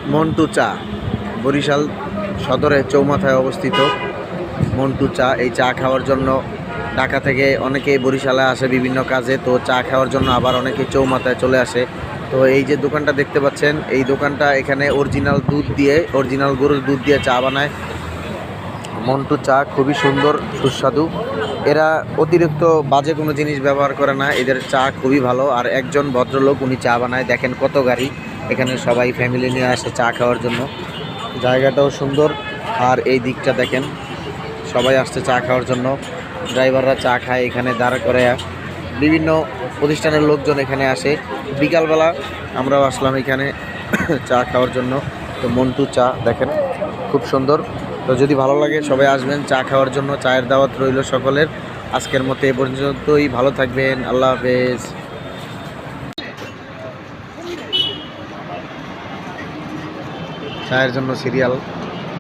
মন্টু চা, বরিশাল সদরে চৌমাথায় অবস্থিত মন্টু চা। এই চা খাওয়ার জন্য ঢাকা থেকে অনেকেই বরিশালে আসে বিভিন্ন কাজে, তো চা খাওয়ার জন্য আবার অনেকেই চৌমাথায় চলে আসে। তো এই যে দোকানটা দেখতে পাচ্ছেন, এই দোকানটা এখানে অরিজিনাল দুধ দিয়ে, অরিজিনাল গরুর দুধ দিয়ে চা বানায়। মন্টু চা খুবই সুন্দর, সুস্বাদু। এরা অতিরিক্ত বাজে কোনো জিনিস ব্যবহার করে না, এদের চা খুবই ভালো। আর একজন ভদ্রলোক উনি চা বানায়, দেখেন কত গাড়ি এখানে, সবাই ফ্যামিলি নিয়ে আসে চা খাওয়ার জন্য। জায়গাটাও সুন্দর। আর এই দিকটা দেখেন, সবাই আসছে চা খাওয়ার জন্য। ড্রাইভাররা চা খায় এখানে দাঁড় করে। বিভিন্ন প্রতিষ্ঠানের লোকজন এখানে আসে। বিকালবেলা আমরাও আসলাম এখানে চা খাওয়ার জন্য। তো মন্টু চা দেখেন খুব সুন্দর। তো যদি ভালো লাগে সবাই আসবেন চা খাওয়ার জন্য। চায়ের দাওয়াত রইল সকলের। আজকের মতো এ পর্যন্তই, ভালো থাকবেন, আল্লাহ হাফেজ। চায়ের জন্য সিরিয়াল।